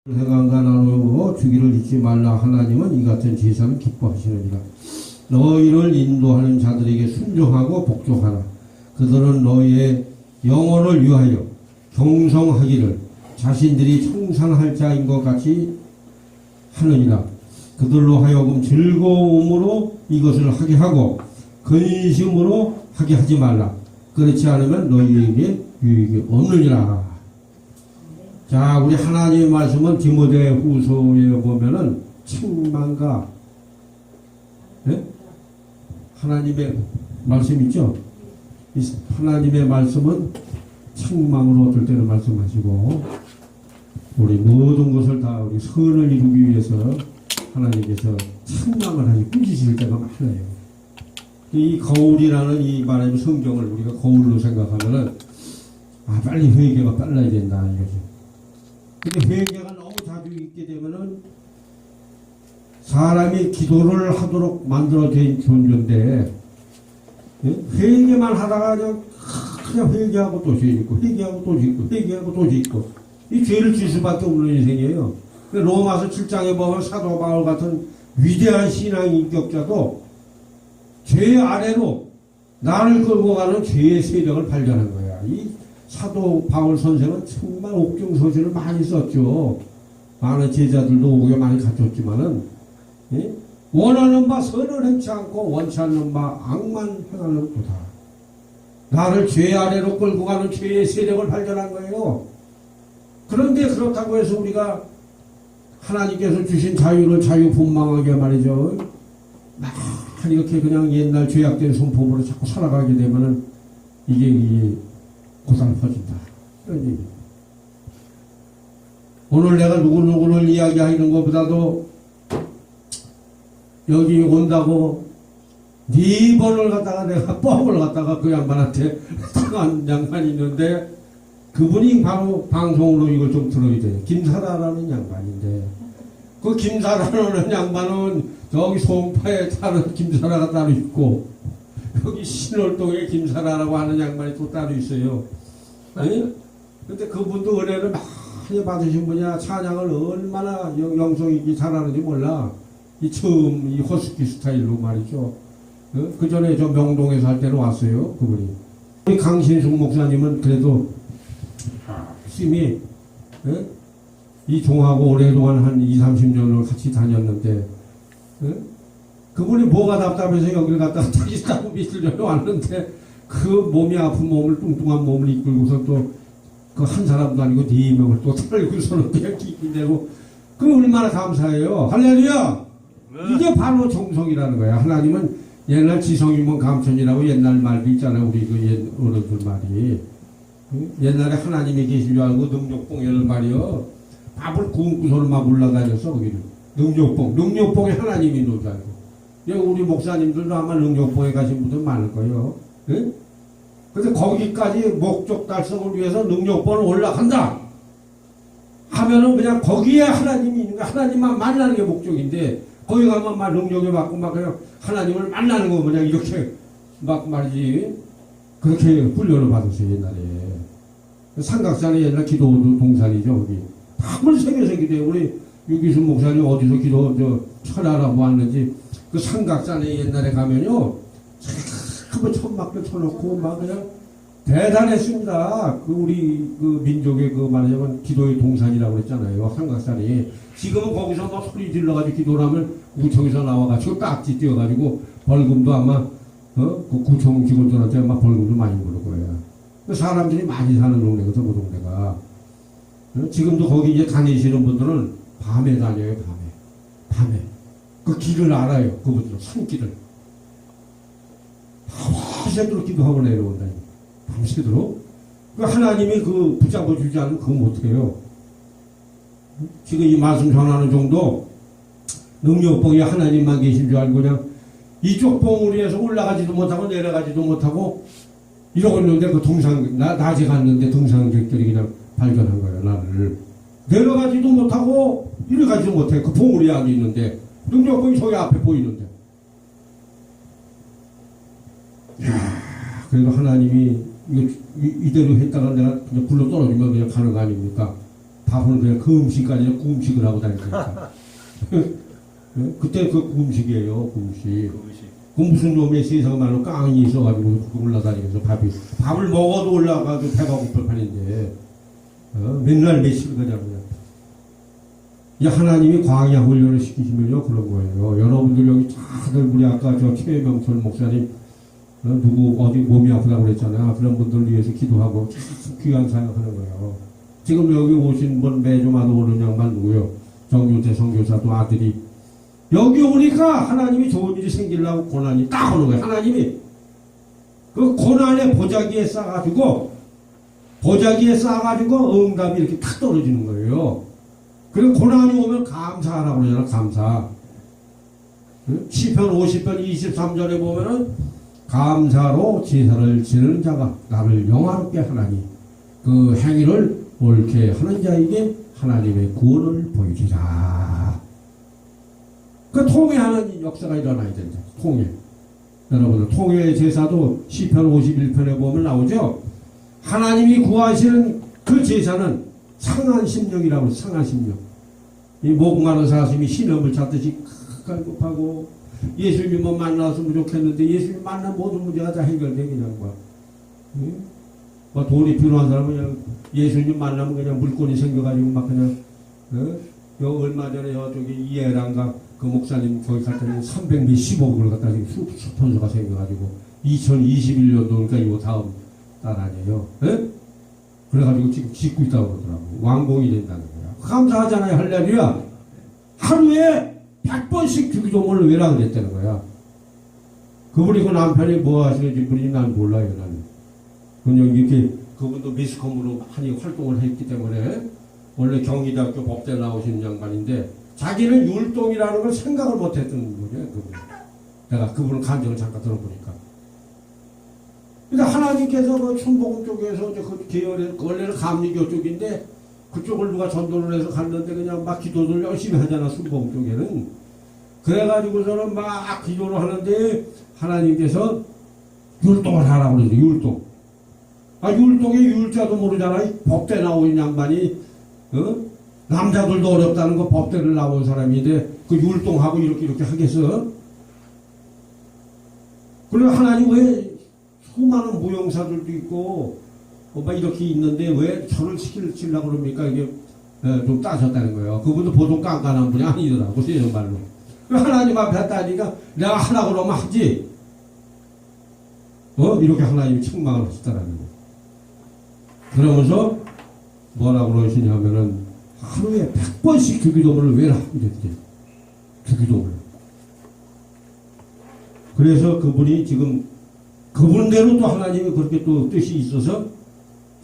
해강과 나누어 주기를 잊지 말라. 하나님은 이 같은 제사는 기뻐하시느니라. 너희를 인도하는 자들에게 순종하고 복종하라. 그들은 너희의 영혼을 위하여 경성하기를 자신들이 청산할 자인 것 같이 하느니라. 그들로 하여금 즐거움으로 이것을 하게 하고 근심으로 하게 하지 말라. 그렇지 않으면 너희에게 유익이 없느니라. 자, 우리 하나님의 말씀은 디모데 후서에 보면은 책망과 하나님의 말씀 있죠? 이 하나님의 말씀은 책망으로 어떨 때는 말씀하시고 우리 모든 것을 다 우리 선을 이루기 위해서 하나님께서 책망을 하시 꾸짖으실 때가 많아요. 이 거울이라는 이 말하는 성경을 우리가 거울로 생각하면은 빨리 회개가 빨라야 된다 이거죠. 근데 회개가 너무 자주 있게 되면은 사람이 기도를 하도록 만들어진 존재인데 회개만 하다가 그냥 회개하고 또 죄 짓고 회개하고 또 짓고 회개하고 또 짓고 이 죄를 질 수밖에 없는 인생이에요. 로마서 7장에 보면 사도 바울 같은 위대한 신앙 인격자도 죄 아래로 나를 끌고 가는 죄의 세력을 발견한 거야. 이 사도 바울 선생은 정말 옥중서신을 많이 썼죠. 많은 제자들도 옥에 많이 갖췄지만은 원하는 바 선을 행치 않고 원치 않는 바 악만 행하는 도다. 나를 죄 아래로 끌고 가는 죄의 세력을 발견한 거예요. 그런데 그렇다고 해서 우리가 하나님께서 주신 자유를 자유분방하게 말이죠. 막 이렇게 그냥 옛날 죄악된 손품으로 자꾸 살아가게 되면은 이게 고달퍼진다. 이런 얘기. 오늘 내가 누구누구를 이야기하는 것보다도 여기 온다고 4번을 갖다가 내가 뻥을 갖다가 그 양반한테 당한 양반이 있는데 그분이 바로 방송으로 이걸 좀 들어야 돼. 김사라라는 양반인데 그 김사라라는 양반은 저기 송파에 사는 김사라가 따로 있고 여기 신월동에 김사라라고 하는 양반이 또 따로 있어요. 아니? 근데 그분도 은혜를 많이 받으신 분이야. 찬양을 얼마나 영성 있게 잘하는지 몰라. 이 처음 이 허스키 스타일로 말이죠. 그 전에 저 명동에서 할 때는 왔어요. 그분이. 우리 강신숙 목사님은 그래도 심히 이 종하고 오랫동안 한 20-30년을 같이 다녔는데 그분이 뭐가 답답해서 여기를 갔다가 다시 따고 밑을 전에 왔는데 그 몸이 아픈 몸을 뚱뚱한 몸을 이끌고서 또 그 한 사람도 아니고 4명을 또 달고서는 그냥 기대고 그 얼마나 감사해요. 할렐루야. 이게 바로 정성이라는 거야. 하나님은 옛날 지성이면 감천이라고 옛날 말도 있잖아요. 우리 그 어른들 말이 옛날에 하나님이 계신 줄 알고 능력봉에를 말이요. 밥을 굶고서는 막 올라다녔어. 거기를 능력봉에 하나님이 있는 줄 알고. 우리 목사님들도 아마 능력봉에 가신 분들 많을 거예요. 네? 근데 거기까지 목적 달성을 위해서 능력봉을 올라간다 하면은 그냥 거기에 하나님이 있는 거야. 하나님만 만나는 게 목적인데 거기 가면 막 능력을 받고 막 그냥 하나님을 만나는 거 그냥 이렇게 막 말이지. 그렇게 훈련을 받았어요. 옛날에 삼각산에 옛날 기도 동산이죠. 거기 밤을 새겨서 기도해요. 우리 유기순 목사님 어디서 기도 천하라고 왔는지 그 삼각산에 옛날에 가면요 큰 천막들 쳐놓고 막 그냥 대단했습니다. 그 우리 그 민족의 그 말하자면 기도의 동산이라고 그랬잖아요. 삼각산이. 지금은 거기서 막 소리 질러가지고 기도를 하면 구청에서 나와가지고 딱지 띄워가지고 벌금도 아마 그 구청 직원들한테 아마 벌금도 많이 물을 거예요. 사람들이 많이 사는 동네거든 그 동네가. 지금도 거기 이제 다니시는 분들은 밤에 다녀요. 밤에 그 길을 알아요. 그분들은 산길을 밤새도록 기도하고 내려온다. 밤새도록. 그 하나님이 그 붙잡아 주지 않으면 그거 못해요. 지금 이 말씀 전하는 정도 능력봉에 하나님만 계신 줄 알고 그냥 이쪽 봉우리 에서 올라가지도 못하고 내려가지도 못하고 이러고 있는데 그 낮에 갔는데 등산객들이 그냥 발견한 거예요. 나를 내려가지도 못하고 이래가지도 못해. 그 봉우리 안에 있는데 능력봉이 저기 앞에 보이는데 그래도 하나님이 이거 이대로 했다가 내가 그냥 굴러 떨어지면 그냥 가는 거 아닙니까? 밥은 그냥 그 음식까지 구음식을 하고 다니니까. 그때 그 구음식이에요, 구음식. 그 무슨 놈의 세상 말로 깡이 있어가지고 올라다니면서 밥을 먹어도 올라가도 배가 고플 판인데, 맨날 며칠 가자고요. 이 하나님이 광야 훈련을 시키시면요, 그런 거예요. 여러분들 여기 다들 우리 아까 저 최명철 목사님, 누구 어디 몸이 아프다고 그랬잖아요. 그런 분들 위해서 기도하고 귀한 사역하는 거예요. 지금 여기 오신 분 매주마다 오는 양반 누구요? 정윤태 선교사도 아들이 여기 오니까 하나님이 좋은 일이 생기려고 고난이 딱 오는 거예요. 하나님이 그 고난의 보자기에 싸가지고 응답이 이렇게 탁 떨어지는 거예요. 그리고 고난이 오면 감사하라고 그러잖아. 감사. 시편 50편 23절에 보면은 감사로 제사를 지내는 자가 나를 영화롭게 하나니 그 행위를 옳게 하는 자에게 하나님의 구원을 보이리라. 그 통회하는 역사가 일어나야 된다. 통회. 여러분들 통회 제사도 시편 51편에 보면 나오죠. 하나님이 구하시는 그 제사는 상한 심령이라고 해요. 상한 심령. 이 목마른 사슴이 신음을 찾듯이 갈급하고 예수님만 만나서 좋겠는데 예수님 만나면 모든 문제가 다 해결돼 그냥 막. 뭐 돈이 필요한 사람은 그냥 예수님 만나면 그냥 물건이 생겨가지고 막 그냥 요 얼마 전에 저기 이해랑가 그 목사님 거기 갔더니 310억을 갖다 스폰서가 생겨가지고 2021년도니까 이거 다음 달 아니에요. 그래가지고 지금 짓고 있다고 그러더라고. 완공이 된다는 거야. 감사하잖아요. 할렐루야. 하루에 100번씩 주기도문을 외라 그랬다는 거야. 그분이 그 남편이 뭐 하시는지 분이 난 몰라요. 나는. 그냥 이렇게 그분도 미스컴으로 많이 활동을 했기 때문에 원래 경희대학교 법대 나오신 양반인데 자기는 율동이라는 걸 생각을 못했던 거예요. 그분. 내가 그분을 간증을 잠깐 들어보니까. 그러니까 하나님께서 그 천복음 쪽에서 이제 그 계열의 원래는 감리교 쪽인데 그쪽을 누가 전도를 해서 갔는데 그냥 막 기도를 열심히 하잖아. 순복음 쪽에는. 그래가지고서는 막 기도를 하는데 하나님께서 율동을 하라고 그러죠. 율동. 율동의 율자도 모르잖아. 법대 나온 양반이 남자들도 어렵다는 거 법대를 나온 사람인데 그 율동하고 이렇게 하겠어? 그리고 하나님 왜 수많은 무용사들도 있고 막 이렇게 있는데 왜 저를 시키려고 그럽니까? 이게 좀 따졌다는 거예요. 그분도 보통 깐깐한 분이 아니더라고. 세상 말로. 하나님 앞에 했다니까 내가 하라고 그러면 하지. 이렇게 하나님이 책망을 하시더라는 거예요. 그러면서 뭐라고 그러시냐면은 하루에 100번씩 주기도문을 외라 이랬대. 주기도문을. 그래서 그분이 지금 그분대로 또 하나님이 그렇게 또 뜻이 있어서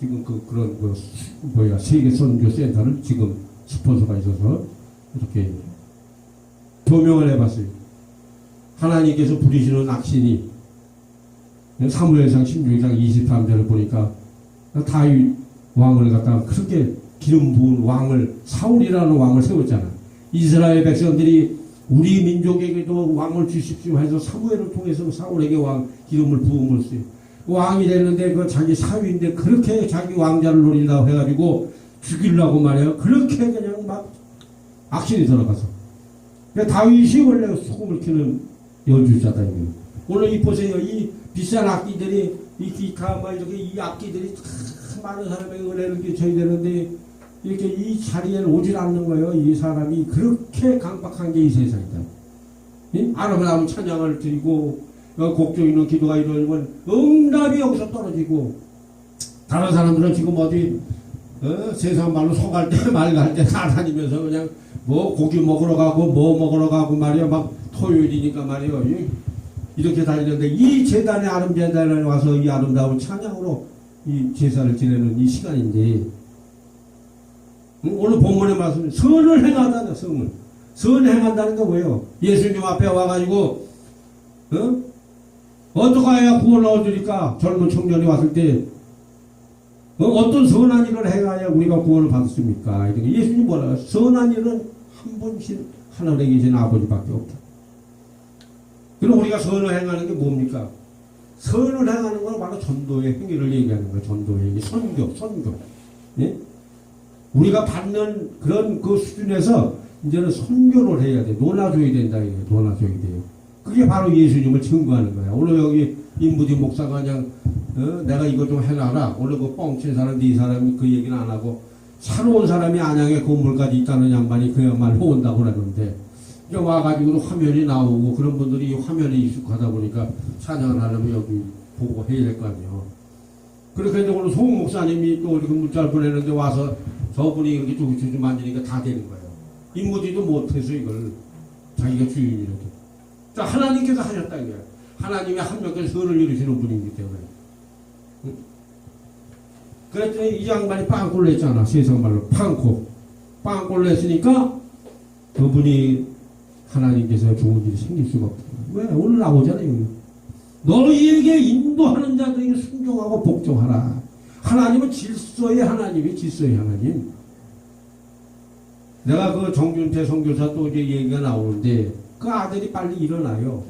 지금 그런 세계 선교 센터를 지금 스폰서가 있어서 이렇게 조명을 해봤어요. 하나님께서 부리시는 악신이 사무엘상 16장 23절을 보니까 다윗 왕을 갖다가 그렇게 기름 부은 왕을 사울이라는 왕을 세웠잖아. 이스라엘 백성들이 우리 민족에게도 왕을 주십시오 해서 사무엘을 통해서 사울에게 기름을 부음을 써요. 왕이 됐는데 그 자기 사위인데 그렇게 자기 왕자를 노린다고 해가지고 죽이려고 말이에요. 그렇게 그냥 막 악신이 들어가서. 그러니까 다윗이 원래 소금을 키는 연주자다. 오늘 이 보세요. 이 비싼 악기들이 이 기타 막 이렇게 이 악기들이 많은 사람에게 은혜를 끼쳐야 되는데 이렇게 이 자리에 오질 않는 거예요. 이 사람이 그렇게 강박한 게 이 세상이다. 아름다운 찬양을 드리고 곡조 있는 기도가 이루어지면 응답이 여기서 떨어지고 다른 사람들은 지금 어디 세상 말로 속할 때 말 갈 때 다 다니면서 그냥 뭐 고기 먹으러 가고 뭐 먹으러 가고 말이야 막 토요일이니까 말이야 이렇게 다니는데 이 재단에 아름제단에 와서 이 아름다운 찬양으로 이 제사를 지내는 이 시간인데 오늘 본문의 말씀 선을 행하다는 선을 행한다는 게 뭐예요? 예수님 앞에 와가지고 어떻게 해야 구원을 얻으니까 젊은 청년이 왔을 때 어떤 선한 일을 행하야 우리가 구원을 받습니까? 예수님 뭐라 선한 일은 한 분씩 하늘에 계신 아버지밖에 없다. 그럼 우리가 선을 행하는 게 뭡니까? 선을 행하는 건 바로 전도의 행위를 얘기하는 거예요. 전도의 행위, 선교. 예? 우리가 받는 그런 그 수준에서 이제는 선교를 해야 돼. 놀아줘야 된다. 이게 놀아줘야 돼요. 그게 바로 예수님을 증거하는 거야. 오늘 여기 임부디 목사가 그냥 내가 이거 좀 해놔라. 오늘 그 뻥친 사람, 네 사람이 그 얘기는 안 하고 새로운 사람이 안양에 건물까지 있다는 양반이 그야말로 온다고 그러는데 이제 와가지고 화면이 나오고 그런 분들이 이 화면에 익숙하다 보니까 찬양을 하려면 여기 보고 해야 될 거 아니에요. 그렇게 해서 오늘 송 목사님이 또 이렇게 문자를 보내는데 와서 저분이 이렇게 쭉 만지니까 다 되는 거예요. 임무지도 못해서 이걸 자기가 주인이라도. 자, 하나님께서 하셨다 이거예요. 하나님이 한 명께 선을 이루시는 분이기 때문에. 응? 그랬더니 이 양반이 빵꾸를 냈잖아. 세상말로 빵꾸. 빵꾸를 냈으니까 그분이 하나님께서 좋은 일이 생길 수가 없다. 왜? 오늘 나오잖아요. 너희에게 인도하는 자들에게 순종하고 복종하라. 하나님은 질서의 하나님이 질서의 하나님. 내가 그 정준태 선교사 또 이제 얘기가 나오는데 그 아들이 빨리 일어나요.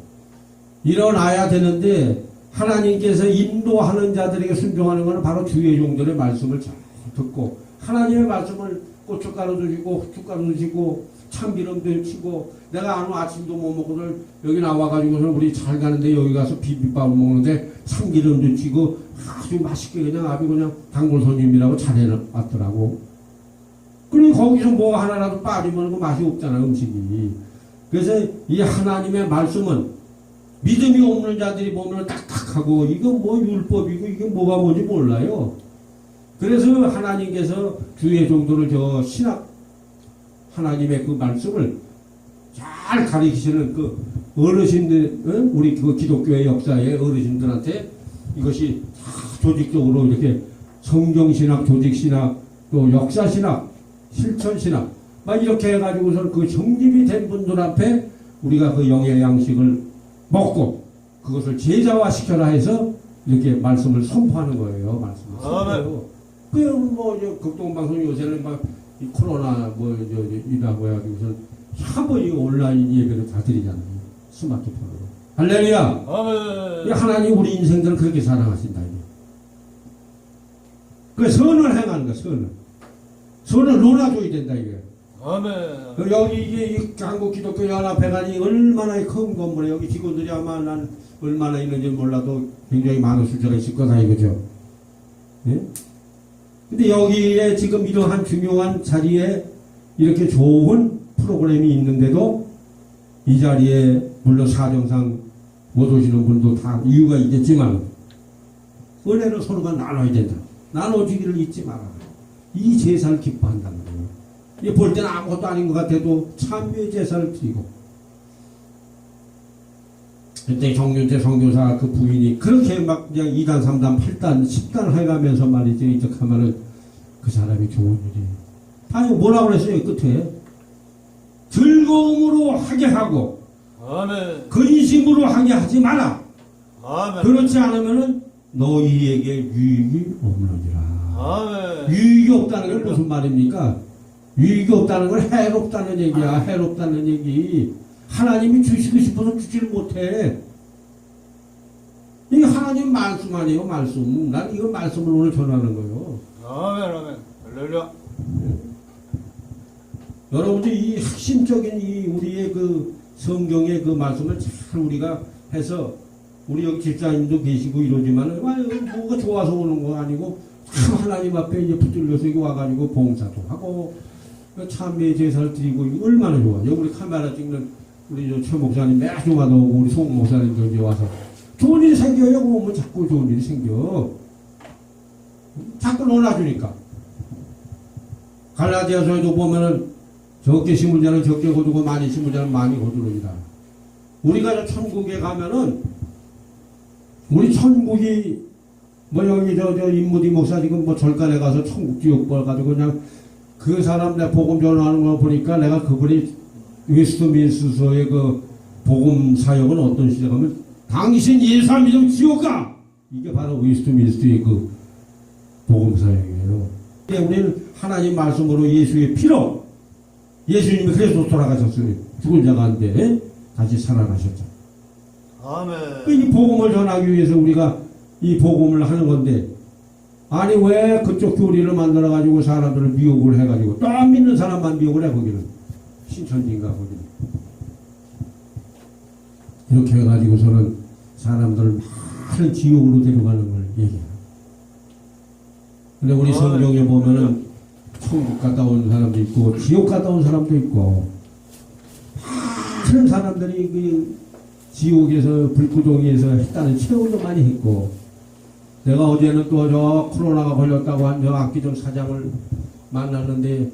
일어나야 되는데 하나님께서 인도하는 자들에게 순종하는 것은 바로 주의 종들의 말씀을 잘 듣고 하나님의 말씀을 고춧가루도 주고 후춧가루도 주고 참기름도 치고 내가 아는 아침도 못 먹고들 여기 나와가지고서 우리 잘 가는데 여기 가서 비빔밥을 먹는데 참기름도 치고 아주 맛있게 그냥 아주 그냥 단골 손님이라고 잘해놨더라고. 그리고 거기서 뭐 하나라도 빠지면 그 맛이 없잖아 음식이. 그래서 이 하나님의 말씀은 믿음이 없는 자들이 보면 딱딱하고 이건 뭐 율법이고 이게 뭐가 뭔지 몰라요. 그래서 하나님께서 주의 종도를 저 신학 하나님의 그 말씀을 잘 가르치시는 그 어르신들, 우리 그 기독교의 역사의 어르신들한테 이것이 다 조직적으로 이렇게 성경신학, 조직신학, 또 역사신학, 실천신학, 막 이렇게 해가지고서 그 정립이 된 분들 앞에 우리가 그 영의 양식을 먹고 그것을 제자화시켜라 해서 이렇게 말씀을 선포하는 거예요. 말씀을 선포해요. 그 뭐 극동방송 요새는 막 이 코로나 뭐 이라고 해가지고서 한번 이 온라인 예배를 다 드리잖아요. 스마트폰으로. 할렐루야. 아멘. 하나님 우리 인생들을 그렇게 사랑하신다. 그 선을 행하는 거야. 선을 논아줘야 된다 이게. 아멘. 여기 이게 한국 기독교 연합회관이 얼마나 큰 건물에 여기 직원들이 아마 난 얼마나 있는지 몰라도 굉장히 많은 숫자가 있을 거다 이거죠. 예? 근데 여기에 지금 이러한 중요한 자리에 이렇게 좋은 프로그램이 있는데도 이 자리에 물론 사정상 못 오시는 분도 다 이유가 있겠지만 은혜를 서로가 나눠야 된다. 나눠주기를 잊지 마라. 이 제사를 기뻐한다는 거예요. 이게 볼 때는 아무것도 아닌 것 같아도 참여의 제사를 드리고 그때 정윤태 선교사 그 부인이 그렇게 막 그냥 2단, 3단, 8단, 10단 해가면서 말이죠. 이렇게 하면은 그 사람이 좋은 일이. 아니, 뭐라고 그랬어요, 끝에? 즐거움으로 하게 하고, 아멘. 근심으로 하게 하지 마라. 아멘. 그렇지 않으면은 너희에게 유익이 없느니라. 아멘. 유익이 없다는 건 무슨 말입니까? 유익이 없다는 건 해롭다는 얘기야. 해롭다는 얘기. 하나님이 주시고 싶어서 주지를 못해. 이게 하나님 말씀 아니에요, 말씀. 난 이거 말씀을 오늘 전하는 거예요. 아멘, 아멘. 할렐루야. 여러분들 이 핵심적인 이 우리의 그 성경의 그 말씀을 잘 우리가 해서 우리 여기 집사님도 계시고 이러지만 뭐가 좋아서 오는 거 아니고 참 하나님 앞에 이제 붙들려서 이거 와가지고 봉사도 하고 참회 제사를 드리고 이거 얼마나 좋아요. 우리 카메라 찍는 우리 저 최 목사님 매주마다 오고 우리 송 목사님도 이제 와서 좋은 일이 생겨요. 오면 자꾸 좋은 일이 생겨. 자꾸 놀아주니까. 갈라디아서에도 보면은 적게 심은 자는 적게 거두고 많이 심은 자는 많이 거두느니라. 우리가 천국에 가면은 우리 천국이 뭐 여기 저 인무디 목사 지금 뭐 절간에 가서 천국 지옥벌 가지고 그냥 그 사람 내 복음 전하는 거 보니까 내가 그분이 웨스트민스터의 그 복음 사역은 어떤 시작하면 당신 예수 안 믿으면 지옥 가! 이게 바로 웨스트민스터의 그 복음 사역이에요. 우리는 하나님 말씀으로 예수의 피로 예수님이 그래서 돌아가셨어요. 죽은 자가 안 돼. 다시 살아나셨죠. 아멘. 이 복음을 전하기 위해서 우리가 이 복음을 하는 건데 아니 왜 그쪽 교리를 만들어 가지고 사람들을 미혹을 해가지고 또 안 믿는 사람만 미혹을 해 거기는 신천지인가 거기는 이렇게 해가지고서는 사람들을 많은 지옥으로 데려가는 걸 얘기해요. 근데 우리 성경에 보면은 천국 갔다 온 사람도 있고 지옥 갔다 온 사람도 있고 많은 사람들이 그 지옥에서 불구덩이에서 했다는 체험도 많이 했고 내가 어제는 또 저 코로나가 걸렸다고 한 저 악기종 사장을 만났는데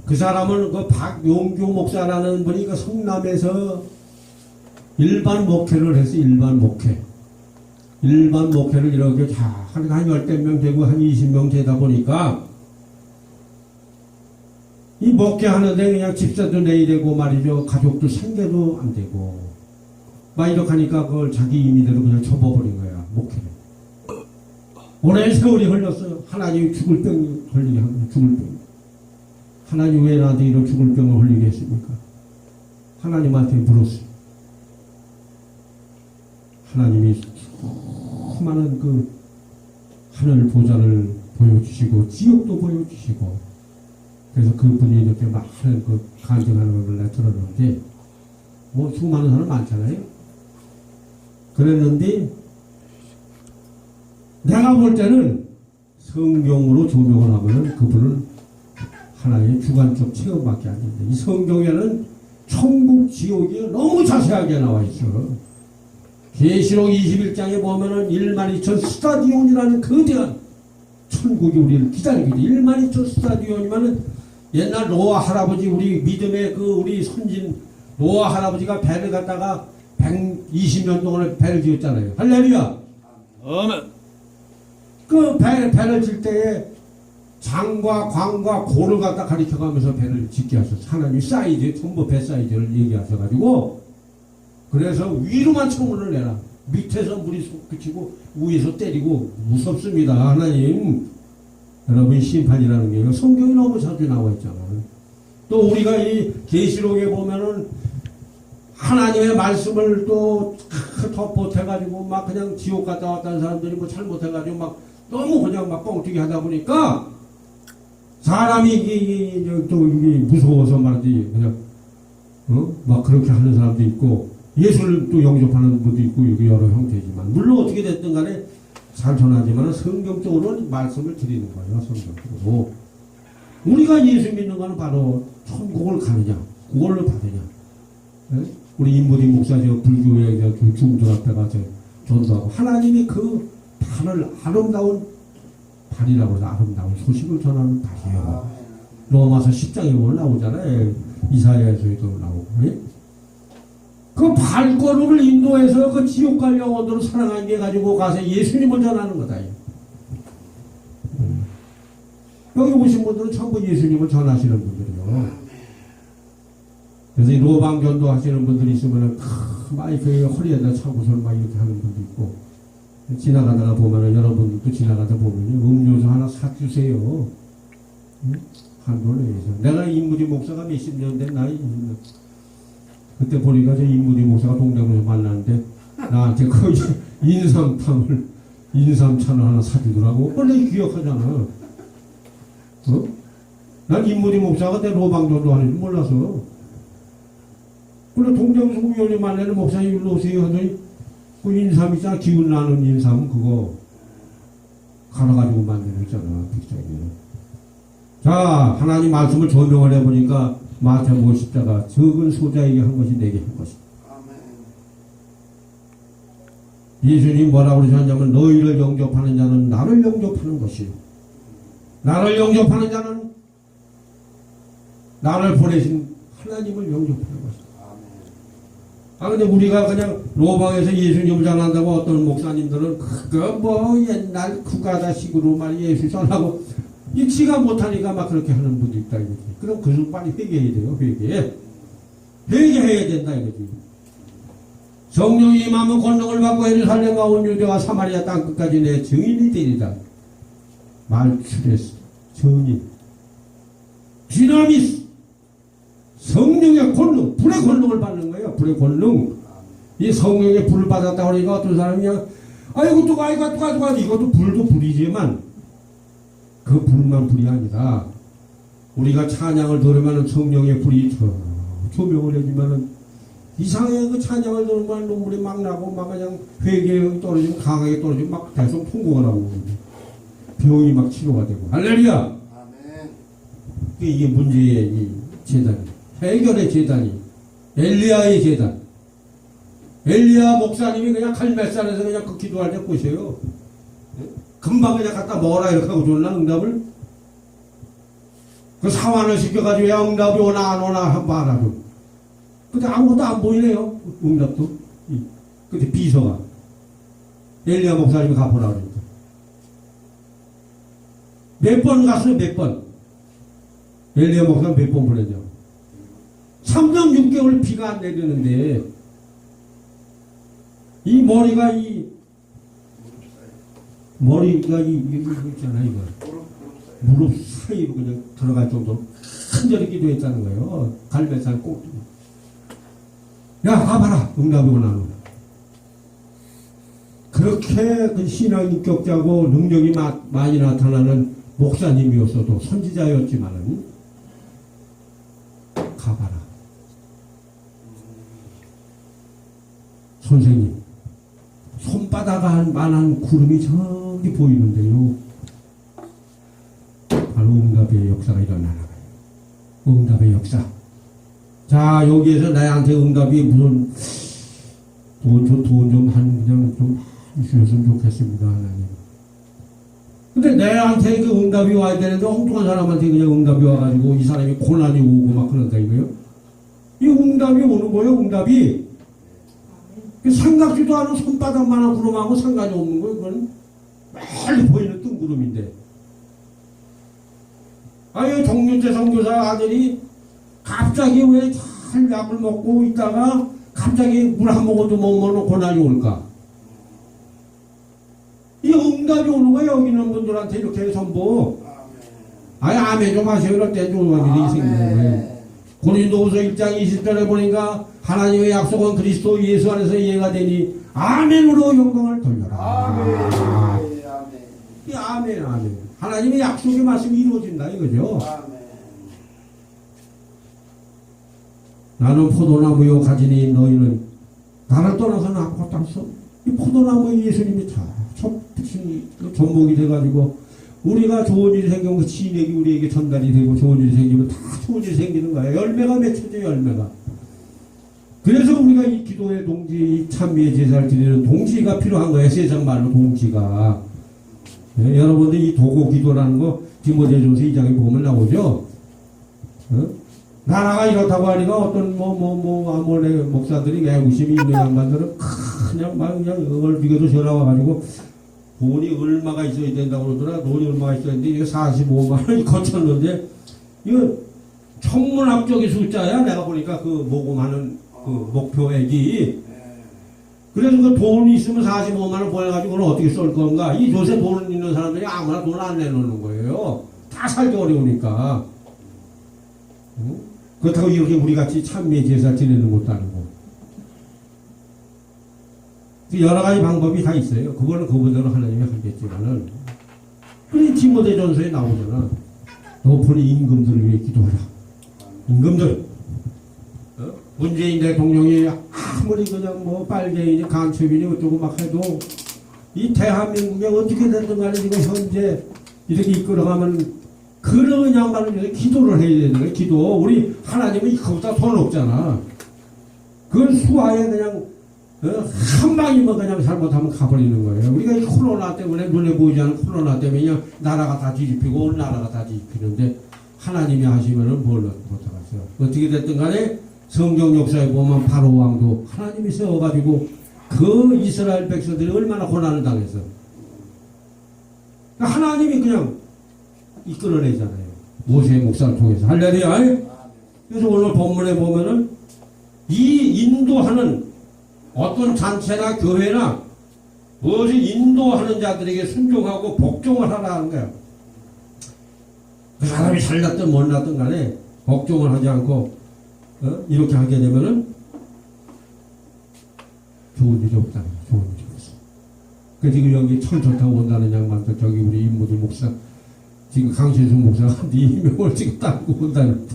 그 사람은 그 박용규 목사라는 분이 그 성남에서 일반 목회를 해서 일반 목회를 이렇게 한 10대 명 되고 한 20명 되다 보니까 이 목회하는데 그냥 집사도 내야 되고 말이죠. 가족도 생계도 안 되고 막 이렇게 하니까 그걸 자기 임의대로 그냥 접어버린 거야. 목회를. 오랜 세월이 흘렀어요. 하나님이 죽을 병이 걸리게 한 거야. 죽을 병. 하나님 왜 나한테 이런 죽을 병을 흘리게 했습니까? 하나님한테 물었어요. 하나님이 수많은 그 하늘 보좌를 보여주시고 지옥도 보여주시고 그래서 그분이 이렇게 많은 그 간증하는 걸 내가 들었는데 뭐 수많은 사람 많잖아요. 그랬는데 내가 볼 때는 성경으로 조명을 하면은 그분은 하나의 주관적 체험밖에 안 된다. 이 성경에는 천국 지옥이 너무 자세하게 나와 있어. 계시록 21장에 보면은 12,000 스타디온이라는 거대한 천국이 우리를 기다리고 있다. 12,000 스타디온이면은 옛날 노아 할아버지 우리 믿음의 그 우리 선진 노아 할아버지가 배를 갖다가 120년 동안에 배를 지었잖아요. 할렐루야. 아멘. 그 배를 질 때에 장과 광과 고를 갖다 가리켜가면서 배를 짓게 하셨어. 하나님 사이즈 전부 배 사이즈를 얘기하셔가지고 그래서 위로만 천문을 내라. 밑에서 물이 속 그치고 위에서 때리고 무섭습니다. 하나님 여러분 심판이라는 게 성경이 너무 자주 나와 있잖아요. 또 우리가 이 계시록에 보면은 하나님의 말씀을 또 덧보태가지고 막 그냥 지옥 갔다 왔다는 사람들이 뭐 잘못해가지고 막 너무 그냥 막 뻥튀기 하다 보니까 사람이 또 이게 무서워서 말이지 그냥 막 그렇게 하는 사람도 있고 예수를 또 영접하는 분도 있고 이게 여러 형태지만 물론 어떻게 됐든 간에 잘 전하지만 성경적으로 말씀을 드리는 거예요. 성경적으로 우리가 예수 믿는 거는 바로 천국을 가느냐 구원을 받느냐. 네? 우리 인무디 목사 저 불교의 중들 앞에 가서 전도하고 하나님이 그 단을 아름다운 발이라고 해서 아름다운 소식을 전하는 발이에요. 로마서 10장에 보면 나오잖아요. 이사야에서도 나오고. 네? 그 발걸음을 인도해서 그 지옥 갈 영혼들을 사랑하게 가지고 가서 예수님을 전하는 거다. 여기 오신 분들은 전부 예수님을 전하시는 분들이요. 그래서 이 로방전도 하시는 분들이 있으면은 마이크에 허리에다 차고서 막 이렇게 하는 분도 있고 지나가다가 보면은 여러분들도 지나가다 보면은 음료수 하나 사주세요. 한돈을 위해서. 내가 인무디 목사가 몇십 년 된 나이 그때 보니까 저 인무디 목사가 동대문에서 만났는데 나한테 그 인삼찬을 하나 사주더라고. 원래 기억하잖아. 난 인무디 목사가 내 로방전도 하는지 몰라서. 그래 동대문에서 우연히 만나는 목사님 일로 오세요 하더니 그 인삼 있잖아. 기운 나는 인삼 그거 갈아가지고 만드는 있잖아. 빅장이는. 자 하나님 말씀을 조명을 해보니까 마태복음 10자가 적은 소자에게 한 것이 내게 한 것이다. 예수님 뭐라고 그러셨냐면 너희를 영접하는 자는 나를 영접하는 것이요 나를 영접하는 자는 나를 보내신 하나님을 영접하는 것이다. 근데 우리가 그냥 로방에서 예수님을 전한다고 어떤 목사님들은 그거 뭐 옛날 국가다식으로 말 예수 전하고 이 지가 못하니까 막 그렇게 하는 분도 있다 이거지. 그럼 그 빨리 회개해야 돼요. 회개해야 된다 이거지. 성령이 임하면 권능을 받고 예루살렘과 온 유대와 사마리아 땅끝까지 내 증인이 되리다. 말출했어. 증인. 디나미스. 성령의 권능, 불의 권능을 받는 거예요. 불의 권능. 이 성령의 불을 받았다 그러니까 어떤 사람이 이것도 가지고 이것도 불도 불이지만 그 불만 불이 아니라 우리가 찬양을 들으면 성령의 불이 조명을 해주면은 이상하게 그 찬양을 들으면 눈물이 막 나고 막 그냥 회개력이 떨어지고 강하게 떨어지고 막 계속 통곡을 하고 병이 막 치료가 되고 할렐루야. 아멘. 이게 문제의 이 재단이 해결의 재단이 엘리야의 재단. 엘리야 목사님이 그냥 갈멜산에서 그냥 그 기도할 때 보세요. 금방 그냥 갖다 뭐라 이렇게 하고 줬나 응답을? 그 사환을 시켜가지고 야 응답이 오나 안 오나 한번 알아줘. 근데 아무것도 안 보이네요. 응답도. 근데 비서가 엘리야 목사님이 가보라 그러니까 몇 번 갔어요. 몇 번. 엘리야 목사님 몇 번 보내죠. 3년 6개월 비가 안 내리는데 이 머리가 이거 있잖아 이거 무릎 사이로 그냥 들어갈 정도로 간절히 기도했다는 거예요. 갈매산 꼭. 야 가봐라 응답이 오나 안 오나. 그렇게 그 신앙 인격자고 능력이 많이 나타나는 목사님이었어도 선지자였지만은 가봐라. 선생님 손바닥 만한 구름이 저기 보이는데요. 바로 응답의 역사가 일어나는 거예요. 응답의 역사. 자 여기에서 나한테 응답이 무슨 돈 좀 그냥 좀 주셨으면 좋겠습니다 하나님. 근데 내한테 그 응답이 와야 되는데 엉뚱한 사람한테 그냥 응답이 와가지고 이 사람이 고난이 오고 막 그런다 이거요. 이 응답이 오는 거예요. 응답이 생각지도 않은 손바닥만한 구름하고 상관이 없는 거예요. 그건 멀리 보이는 뜬구름인데. 정윤재 선교사 아들이 갑자기 왜 잘 약을 먹고 있다가 갑자기 물 한 모금도 못 먹는 고난이 올까? 이 응답이 오는 거예요. 여기 있는 분들한테 이렇게 전부. 아멘 좀 하세요. 이럴 때 좋은 일이 생기는 거예요. 고린도후서 1장 20절에 보니까 하나님의 약속은 그리스도 예수 안에서 이해가 되니 아멘으로 영광을 돌려라. 아멘. 이 아멘. 하나님의 약속의 말씀이 이루어진다 이거죠. 아멘. 나는 포도나무요 가지니 너희는 나를 떠나서는 아무것도 없어. 이 포도나무에 예수님이 다 붙인 전목이 돼가지고 우리가 좋은 일이 생기면 그 진액이 우리에게 전달이 되고 좋은 일이 생기면 다 좋은 일이 생기는 거예요. 열매가 맺혀져 열매가. 그래서 우리가 이 기도의 동지, 이 찬미의 제사를 드리는 동지가 필요한 거예요. 세상 말로 동지가. 네, 여러분들 이 도고 기도라는 거 디모데전서 2장에 보면 나오죠. 나라가 이렇다고 하니까 어떤 아모레 목사들이 애구심이 있는 양반들은 그냥 얼비게도 전화 와가지고 돈이 얼마가 있어야 된다고 그러더라. 돈이 얼마가 있어야 되는데 이게 45만 원이 거쳤는데 이거 천문학적인 숫자야. 내가 보니까 그 모금하는 그 목표액이. 그래서 그 돈이 있으면 45만 원 보내가지고 그걸 어떻게 쓸 건가. 이 요새 돈 있는 사람들이 아무나 돈 안 내놓는 거예요. 다 살기 어려우니까. 그렇다고 이렇게 우리같이 찬미의 제사 지내는 것도 아니고. 여러 가지 방법이 다 있어요. 그거는 그분대로 하나님이 하겠지만은. 그래, 디모데전서에 나오잖아. 높은 임금들을 위해 기도하라. 임금들. 문재인 대통령이 아무리 그냥 빨갱이니 간첩이니 어쩌고 막 해도 이 대한민국에 어떻게 됐든 간에 지금 현재 이렇게 이끌어가면 그런 양반을 위해서 기도를 해야 되는 거예요. 기도. 우리 하나님은 이거보다 돈 없잖아. 그건 수하에 그냥 한 방이면 그냥 잘못하면 가버리는 거예요. 우리가 이 코로나 때문에 눈에 보이지 않는 코로나 때문에 그냥 나라가 다 뒤집히고 온 나라가 다 뒤집히는데 하나님이 하시면은 뭘 못하겠어요. 어떻게 됐든 간에 성경 역사에 보면 바로 왕도 하나님이 세워가지고 그 이스라엘 백성들이 얼마나 고난을 당했어. 그러니까 하나님이 그냥 이끌어내잖아요. 모세의 목사를 통해서. 할렐루야. 그래서 오늘 본문에 보면은 이 인도하는 어떤 잔치나 교회나 무엇을 인도하는 자들에게 순종하고 복종을 하라는 거예요. 그 사람이 잘났든 못났든 간에 복종을 하지 않고 이렇게 하게 되면은 좋은 일이 없다는 거예요. 좋은 일이 없어. 그 지금 여기 참 좋다고 온다는 양반도 저기 우리 임무도 목사 지금 강신수 목사가 네 명을 지금 따고 온다는